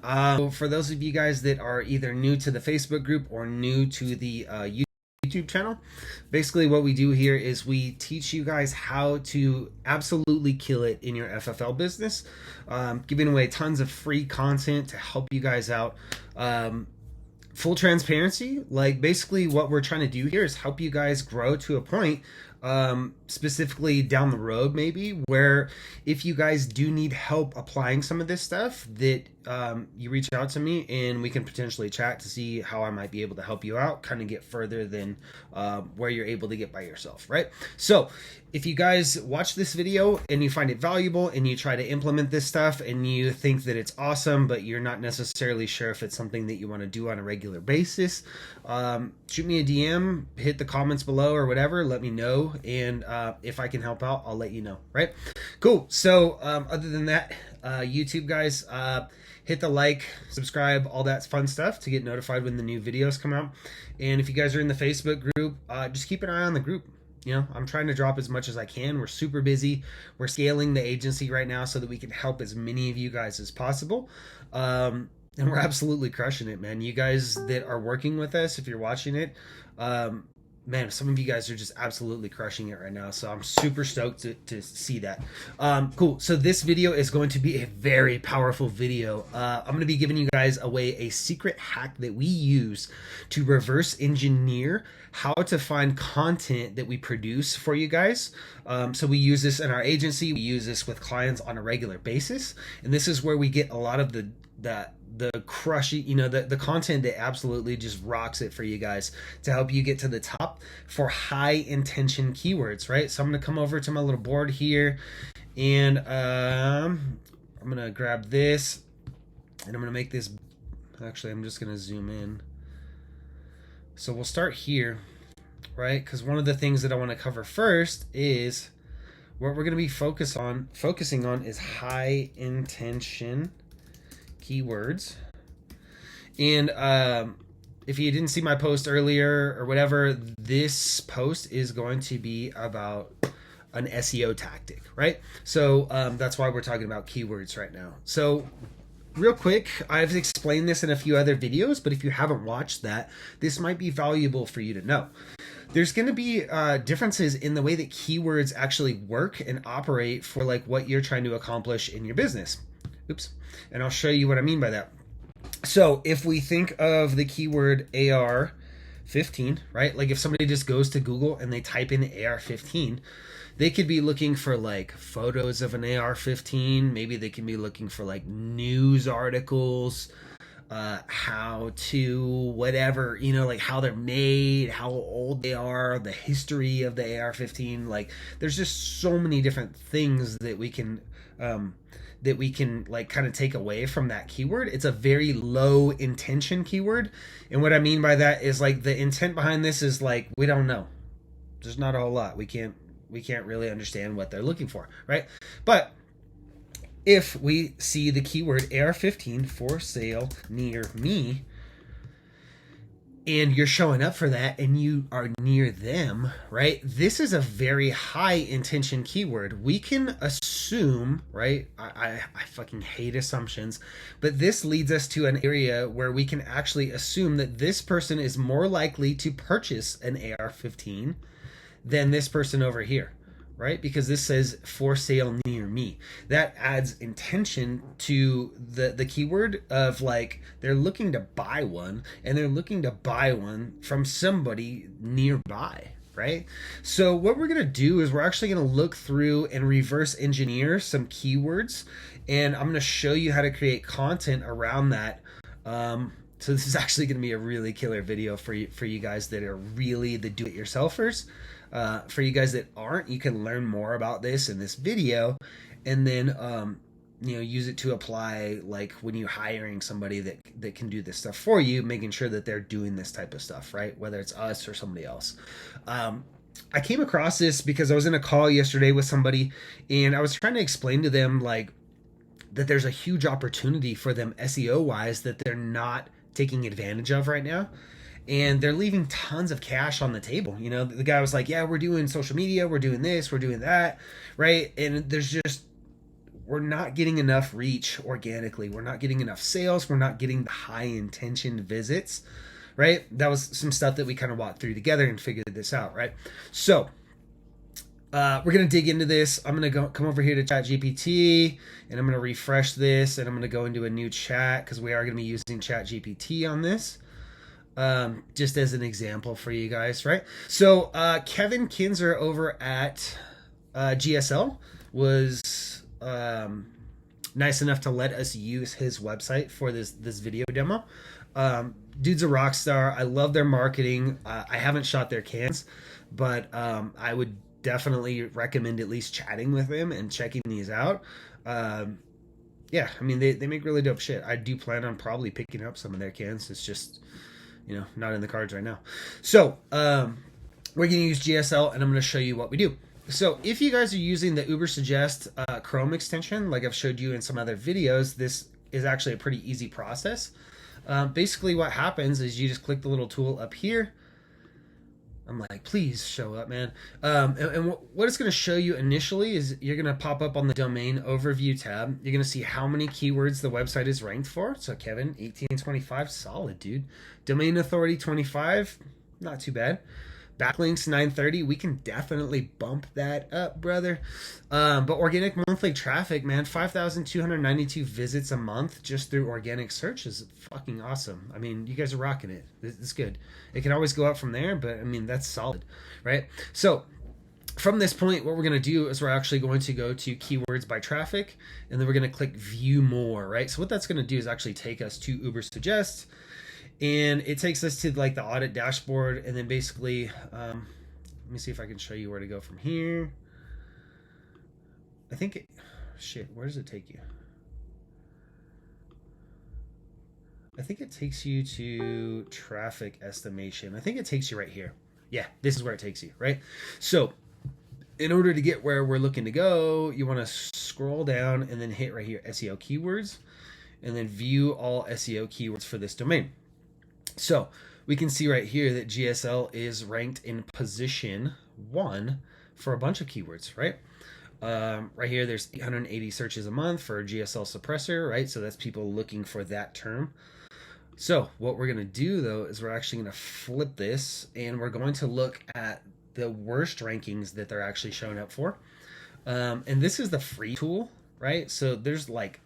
For those of you guys that are either new to the Facebook group or new to the YouTube channel, basically what we do here is we teach you guys how to absolutely kill it in your FFL business, giving away tons of free content to help you guys out. Full transparency, like basically what we're trying to do here is help you guys grow to a point, specifically down the road maybe, where if you guys do need help applying some of this stuff, that you reach out to me and we can potentially chat to see how I might be able to help you out, kind of get further than where you're able to get by yourself, right? So if you guys watch this video and you find it valuable and you try to implement this stuff and you think that it's awesome, but you're not necessarily sure if it's something that you want to do on a regular basis, shoot me a DM, hit the comments below or whatever, let me know. And if I can help out, I'll let you know, right? Cool. So other than that, YouTube guys, hit the like, subscribe, all that fun stuff to get notified when the new videos come out. And if you guys are in the Facebook group, just keep an eye on the group. You know, I'm trying to drop as much as I can. We're super busy. We're scaling the agency right now so that we can help as many of you guys as possible. And we're absolutely crushing it, man. You guys that are working with us, if you're watching it, man, some of you guys are just absolutely crushing it right now. So I'm super stoked to see that. Cool. So this video is going to be a very powerful video. I'm going to be giving you guys away a secret hack that we use to reverse engineer how to find content that we produce for you guys. So we use this in our agency. We use this with clients on a regular basis. And this is where we get a lot of the crushing, you know, the content that absolutely just rocks it for you guys to help you get to the top for high intention keywords, right? So I'm going to come over to my little board here and I'm going to grab this and I'm going to make this, actually, I'm just going to zoom in. So we'll start here, right? Because one of the things that I want to cover first is what we're going to be focusing on is high intention keywords. And if you didn't see my post earlier or whatever, this post is going to be about an SEO tactic, right? So that's why we're talking about keywords right now. So real quick, I've explained this in a few other videos, but if you haven't watched that, this might be valuable for you to know. There's going to be differences in the way that keywords actually work and operate for like what you're trying to accomplish in your business. Oops. And I'll show you what I mean by that. So if we think of the keyword AR-15, right? Like if somebody just goes to Google and they type in AR-15, they could be looking for like photos of an AR-15. Maybe they can be looking for like news articles, how to whatever, you know, like how they're made, how old they are, the history of the AR-15. Like there's just so many different things that we can like kind of take away from that keyword. It's a very low intention keyword. And what I mean by that is like the intent behind this is like, we don't know. There's not a whole lot. We can't really understand what they're looking for, right? But if we see the keyword AR-15 for sale near me, and you're showing up for that and you are near them, right? This is a very high intention keyword. We can assume, right? I fucking hate assumptions, but this leads us to an area where we can actually assume that this person is more likely to purchase an AR-15 than this person over here, right? Because this says for sale near me. That adds intention to the keyword of like they're looking to buy one and they're looking to buy one from somebody nearby, right? So what we're going to do is we're actually going to look through and reverse engineer some keywords, and I'm going to show you how to create content around that. So this is actually going to be a really killer video for you guys that are really the do-it-yourselfers. For you guys that aren't, you can learn more about this in this video, and then you know, use it to apply like when you're hiring somebody that can do this stuff for you, making sure that they're doing this type of stuff, right? Whether it's us or somebody else. I came across this because I was in a call yesterday with somebody, and I was trying to explain to them like that there's a huge opportunity for them SEO wise that they're not taking advantage of right now. And they're leaving tons of cash on the table. You know, the guy was like, yeah, we're doing social media, we're doing this, we're doing that, right? And there's just, we're not getting enough reach organically. We're not getting enough sales. We're not getting the high intention visits, right? That was some stuff that we kind of walked through together and figured this out, right? So we're going to dig into this. I'm going to come over here to ChatGPT, and I'm going to refresh this, and I'm going to go into a new chat because we are going to be using ChatGPT on this. Just as an example for you guys, right? So Kevin Kinzer over at GSL was nice enough to let us use his website for this video demo. Dude's a rock star. I love their marketing. I haven't shot their cans, but I would definitely recommend at least chatting with them and checking these out. Yeah, I mean, they make really dope shit. I do plan on probably picking up some of their cans. It's just, not in the cards right now. So we're going to use GSL, and I'm going to show you what we do. So if you guys are using the Ubersuggest Chrome extension, like I've showed you in some other videos, this is actually a pretty easy process. Basically what happens is you just click the little tool up here. I'm like, please show up, man. And what it's going to show you initially is you're going to pop up on the domain overview tab. You're going to see how many keywords the website is ranked for. So Kevin, 1825, solid, dude. Domain authority 25, not too bad. Backlinks 930, we can definitely bump that up, brother. But organic monthly traffic, man, 5,292 visits a month just through organic search is fucking awesome. I mean, you guys are rocking it. It's good. It can always go up from there, but I mean, that's solid, right? So from this point, what we're going to do is we're actually going to go to keywords by traffic, and then we're going to click view more, right? So what that's going to do is actually take us to Ubersuggest. And it takes us to like the audit dashboard, and then basically, let me see if I can show you where to go from here. I think where does it take you? I think it takes you to traffic estimation. I think it takes you right here. Yeah, this is where it takes you, right? So in order to get where we're looking to go, you want to scroll down and then hit right here, SEO keywords, and then view all SEO keywords for this domain. So we can see right here that GSL is ranked in position 1 for a bunch of keywords, right? Right here, there's 880 searches a month for GSL suppressor, right? So that's people looking for that term. So what we're going to do, though, is we're actually going to flip this, and we're going to look at the worst rankings that they're actually showing up for. And this is the free tool, right? So there's like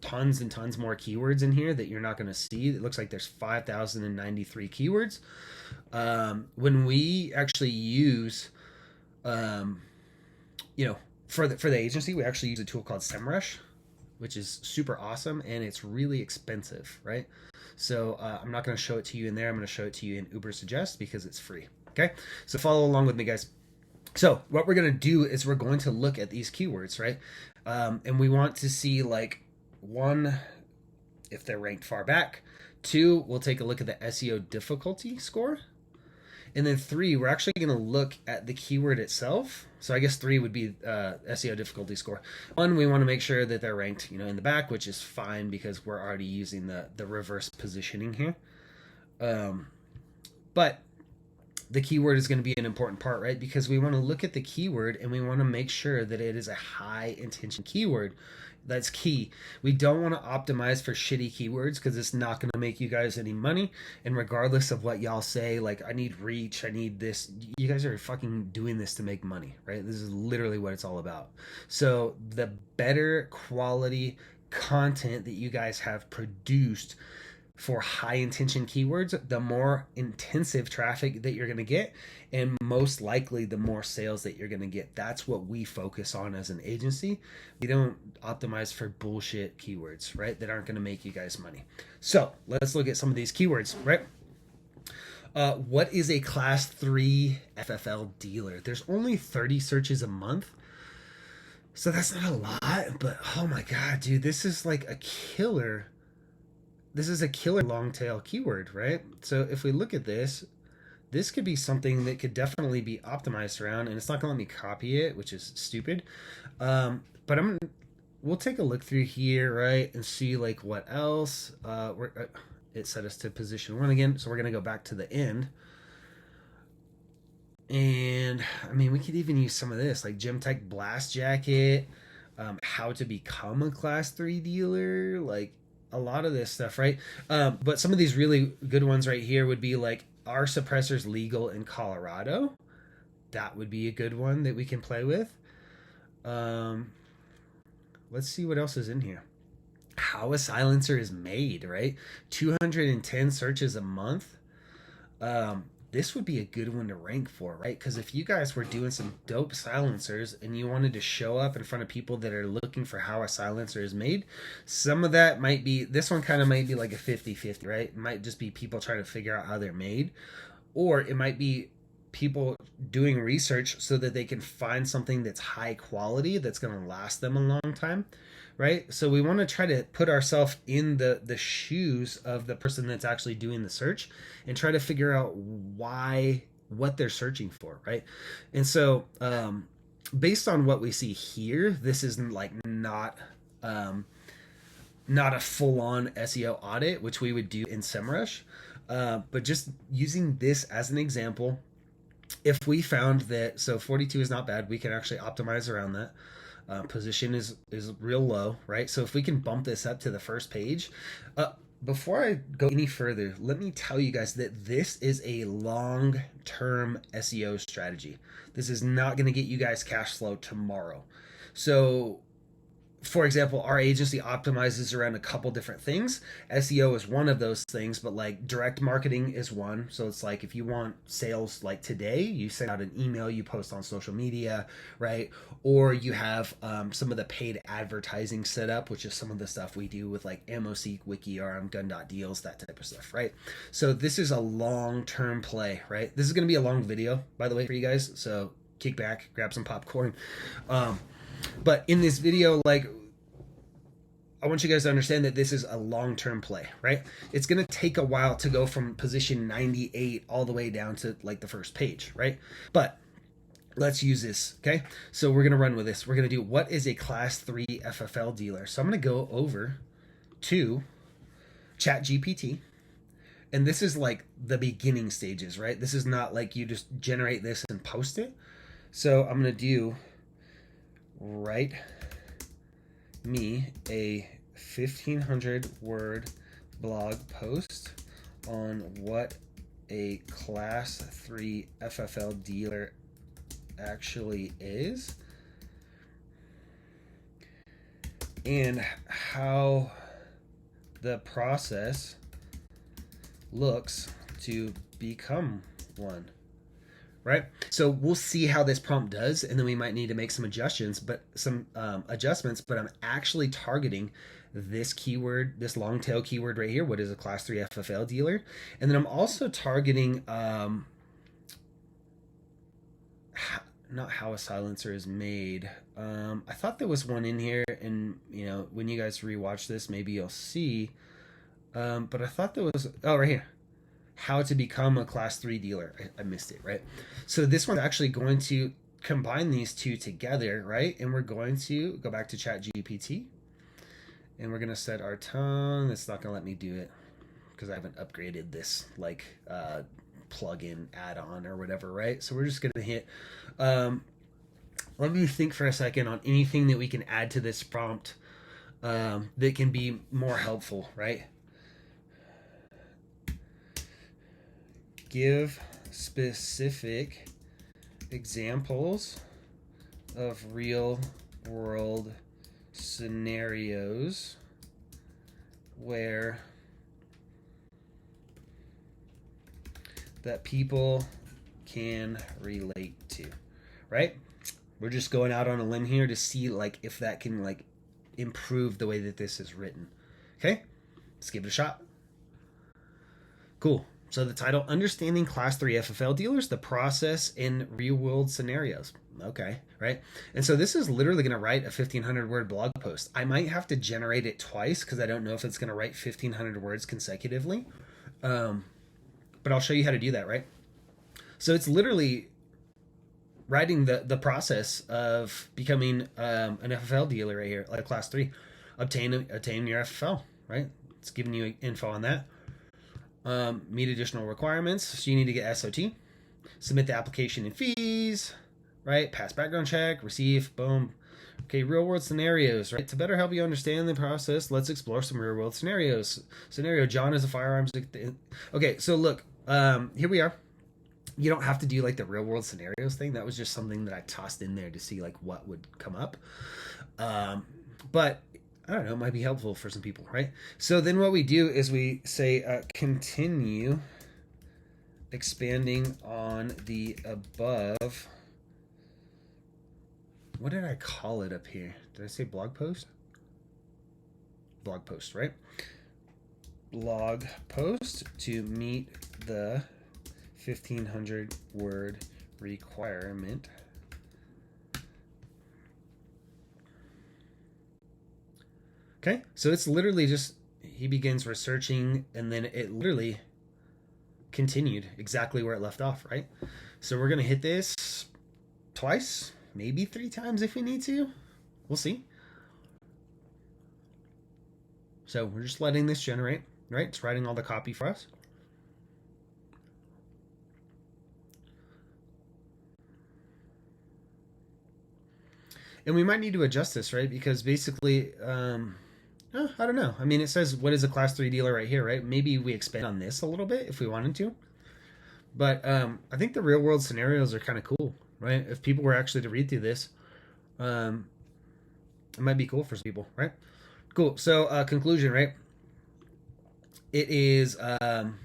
tons and tons more keywords in here that you're not going to see. It looks like there's 5,093 keywords. When we actually use, for the agency, we actually use a tool called SEMrush, which is super awesome, and it's really expensive, right? So I'm not going to show it to you in there. I'm going to show it to you in Ubersuggest because it's free. Okay, so follow along with me, guys. So what we're going to do is we're going to look at these keywords, right? And we want to see, like, 1, if they're ranked far back. 2, we'll take a look at the SEO difficulty score. And then 3, we're actually going to look at the keyword itself. So I guess 3 would be SEO difficulty score. 1, we want to make sure that they're ranked, in the back, which is fine because we're already using the reverse positioning here. But the keyword is going to be an important part, right? Because we want to look at the keyword and we want to make sure that it is a high intention keyword. That's key. We don't want to optimize for shitty keywords because it's not going to make you guys any money. And regardless of what y'all say, like, I need reach, I need this, you guys are fucking doing this to make money, right? This is literally what it's all about. So the better quality content that you guys have produced for high intention keywords, the more intensive traffic that you're going to get, and most likely the more sales that you're going to get. That's what we focus on as an agency. We don't optimize for bullshit keywords, right? That aren't going to make you guys money. So let's look at some of these keywords, right? What is a class 3 FFL dealer? There's only 30 searches a month. So that's not a lot, but oh my God, dude, this is like a killer. This is a killer long tail keyword, right? So if we look at this, this could be something that could definitely be optimized around, and it's not going to let me copy it, which is stupid. But we'll take a look through here, right, and see like what else. It set us to position 1 again, so we're going to go back to the end. And I mean, we could even use some of this, like Gym Tech Blast Jacket. how to become a class 3 dealer, like a lot of this stuff, right? But some of these really good ones right here would be like, are suppressors legal in Colorado? That would be a good one that we can play with. Let's see what else is in here. How a silencer is made, right? 210 searches a month. This would be a good one to rank for, right? Because if you guys were doing some dope silencers and you wanted to show up in front of people that are looking for how a silencer is made, some of that might be, this one kind of might be like a 50-50, right? It might just be people trying to figure out how they're made, or it might be people doing research so that they can find something that's high quality that's going to last them a long time, right? So we want to try to put ourselves in the shoes of the person that's actually doing the search and try to figure out what they're searching for, right? And so based on what we see here, this is like not a full-on SEO audit, which we would do in SEMrush, but just using this as an example. If we found that, so 42 is not bad, we can actually optimize around that. Position is real low, right? So if we can bump this up to the first page, before I go any further, let me tell you guys that this is a long-term SEO strategy. This is not going to get you guys cash flow tomorrow. So for example, our agency optimizes around a couple different things. SEO is one of those things, but like direct marketing is one. So it's like if you want sales like today, you send out an email, you post on social media, right? Or you have some of the paid advertising set up, which is some of the stuff we do with like AmmoSeek, WikiRM, Gun.deals, that type of stuff, right? So this is a long-term play, right? This is going to be a long video, by the way, for you guys. So kick back, grab some popcorn. But in this video, like, I want you guys to understand that this is a long-term play, right? It's going to take a while to go from position 98 all the way down to like the first page, right? But let's use this, okay? So we're going to run with this. We're going to do, what is a class 3 FFL dealer? So I'm going to go over to ChatGPT. And this is like the beginning stages, right? This is not like you just generate this and post it. So I'm going to do, write me a 1,500 word blog post on what a class 3 FFL dealer actually is and how the process looks to become one. Right? So we'll see how this prompt does, and then we might need to make some adjustments, but I'm actually targeting this keyword, this long tail keyword right here. What is a class 3 FFL dealer? And then I'm also targeting, not how a silencer is made. I thought there was one in here, and you know, when you guys rewatch this, maybe you'll see, but I thought there was, oh, right here. How to become a class 3 dealer. I missed it, right? So this one's actually going to combine these two together, right? And we're going to go back to ChatGPT and we're going to set our tone. It's not going to let me do it because I haven't upgraded this like plugin add-on or whatever, right? So we're just going to hit, let me think for a second on anything that we can add to this prompt that can be more helpful, right? Give specific examples of real world scenarios where that people can relate to, right? We're just going out on a limb here to see like if that can like improve the way that this is written. Okay, let's give it a shot. Cool. So the title, Understanding Class 3 FFL Dealers, the Process in Real-World Scenarios. Okay, right? And so this is literally going to write a 1,500-word blog post. I might have to generate it twice because I don't know if it's going to write 1,500 words consecutively. But I'll show you how to do that, right? So it's literally writing the process of becoming an FFL dealer right here, like Class 3. Obtain your FFL, right? It's giving you info on that. Meet additional requirements. So you need to get SOT, submit the application and fees, right? Pass background check, receive, boom, Okay, real world scenarios, right? To better help you understand the process, let's explore some real world scenarios. Scenario: John is a firearms. Okay, so look, here we are. You don't have to do like the real world scenarios thing. That was just something that I tossed in there to see like what would come up. But I don't know, it might be helpful for some people, right? So then what we do is we say continue expanding on the above. What did I call it up here? Did I say blog post? Blog post, right? Blog post to meet the 1,500 word requirement. Okay, so it's literally just, he begins researching, and then it literally continued exactly where it left off, right? So we're going to hit this twice, maybe 3 times if we need to. We'll see. So we're just letting this generate, right? It's writing all the copy for us. And we might need to adjust this, right? Because basically, I don't know. I mean, it says, what is a class 3 dealer right here, right? Maybe we expand on this a little bit if we wanted to. But I think the real world scenarios are kind of cool, right? If people were actually to read through this, it might be cool for some people, right? Cool. So conclusion, right? It is, I'm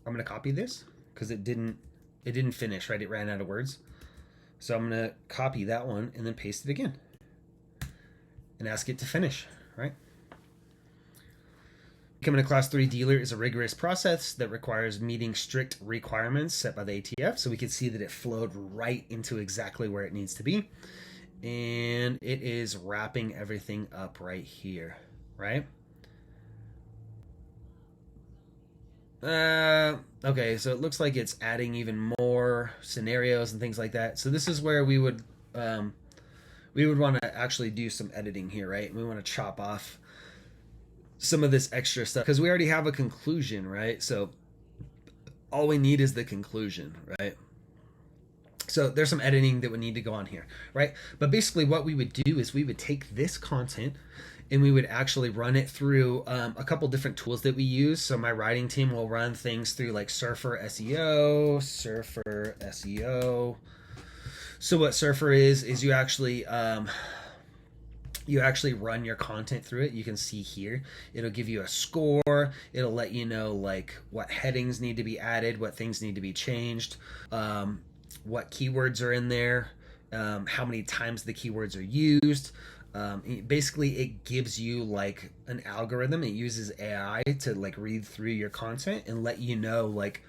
going to copy this because it didn't finish, right? It ran out of words. So I'm going to copy that one and then paste it again and ask it to finish, right? Becoming a class 3 dealer is a rigorous process that requires meeting strict requirements set by the ATF. So we can see that it flowed right into exactly where it needs to be. And it is wrapping everything up right here, right? Okay, so it looks like it's adding even more scenarios and things like that. So this is where we would want to actually do some editing here, right? We want to chop off some of this extra stuff because we already have a conclusion, right? So all we need is the conclusion, right? So there's some editing that would need to go on here, right? But basically what we would do is we would take this content and we would actually run it through a couple different tools that we use. So my writing team will run things through like Surfer SEO. So what Surfer is you actually run your content through it. You can see here, it'll give you a score. It'll let you know like what headings need to be added, what things need to be changed, what keywords are in there, how many times the keywords are used. Basically it gives you like an algorithm. It uses AI to like read through your content and let you know like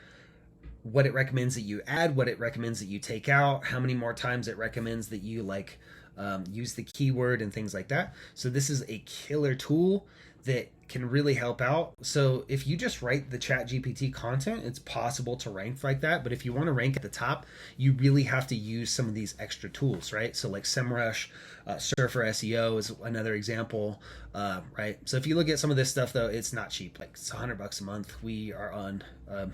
what it recommends that you add, what it recommends that you take out, how many more times it recommends that you like use the keyword and things like that. So this is a killer tool that can really help out. So if you just write the ChatGPT content, it's possible to rank like that. But if you want to rank at the top, you really have to use some of these extra tools, right? So like SEMrush, Surfer SEO is another example, right? So if you look at some of this stuff though, it's not cheap. Like it's $100 a month. We are on, a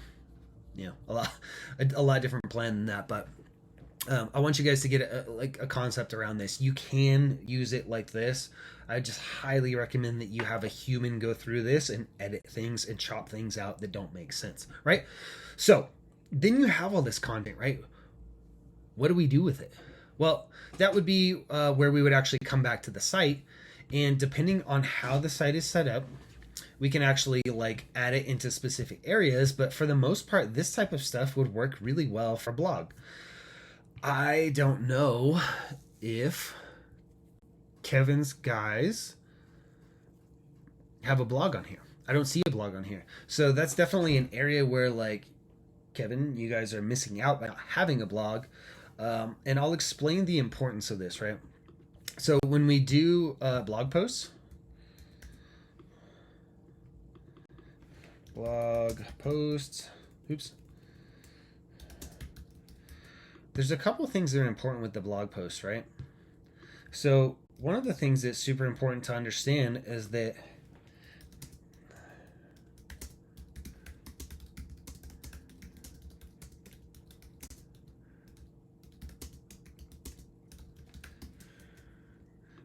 lot different plan than that, but I want you guys to get a concept around this. You can use it like this. I just highly recommend that you have a human go through this and edit things and chop things out that don't make sense, right? So then you have all this content, right? What do we do with it? Well, that would be where we would actually come back to the site, and depending on how the site is set up, we can actually like add it into specific areas. But for the most part, this type of stuff would work really well for blog. I don't know if Kevin's guys have a blog on here. I don't see a blog on here. So that's definitely an area where like, Kevin, you guys are missing out by not having a blog. And I'll explain the importance of this, right? So when we do blog posts, there's a couple things that are important with the blog posts, right? So one of the things that's super important to understand is that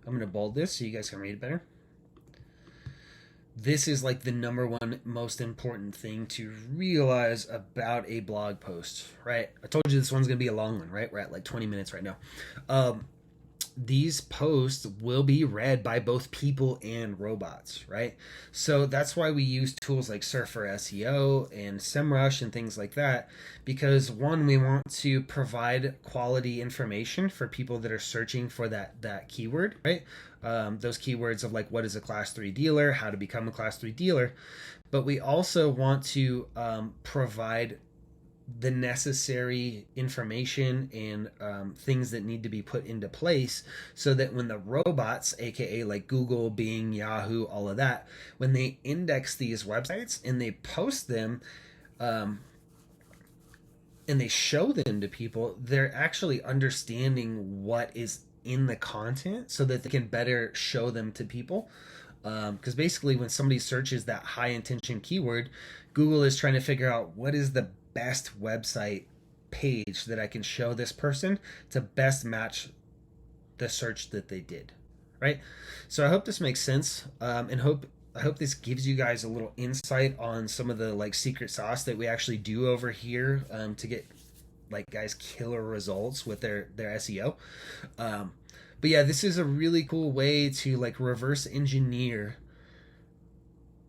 I'm going to bold this so you guys can read it better. This is like the number one most important thing to realize about a blog post, right? I told you this one's going to be a long one, right? We're at like 20 minutes right now. These posts will be read by both people and robots, right? So that's why we use tools like Surfer SEO and SEMrush and things like that, because one, we want to provide quality information for people that are searching for that keyword, right? Those keywords of like, what is a class 3 dealer, how to become a class 3 dealer. But we also want to provide the necessary information and things that need to be put into place so that when the robots, aka like Google, Bing, Yahoo, all of that, when they index these websites and they post them and they show them to people, they're actually understanding what is in the content so that they can better show them to people. Because basically when somebody searches that high intention keyword, Google is trying to figure out what is the best website page that I can show this person to best match the search that they did, right? So I hope this makes sense, and I hope this gives you guys a little insight on some of the like secret sauce that we actually do over here to get like guys killer results with their SEO. But yeah, this is a really cool way to like reverse engineer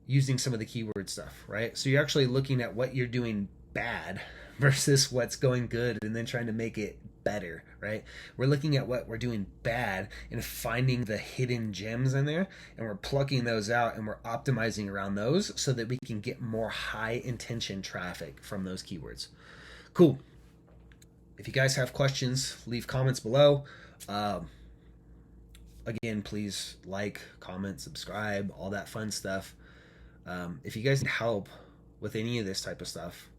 using some of the keyword stuff, right? So you're actually looking at what you're doing bad versus what's going good and then trying to make it better, right? We're looking at what we're doing bad and finding the hidden gems in there, and we're plucking those out and we're optimizing around those so that we can get more high intention traffic from those keywords. Cool. If you guys have questions, leave comments below. Again, please like, comment, subscribe, all that fun stuff. If you guys need help with any of this type of stuff,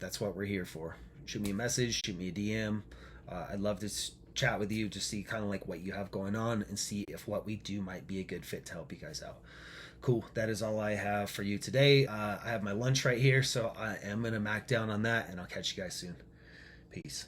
that's what we're here for. Shoot me a message, shoot me a DM. I'd love to chat with you to see kind of like what you have going on and see if what we do might be a good fit to help you guys out. Cool. That is all I have for you today. I have my lunch right here, so I am going to mac down on that, and I'll catch you guys soon. Peace.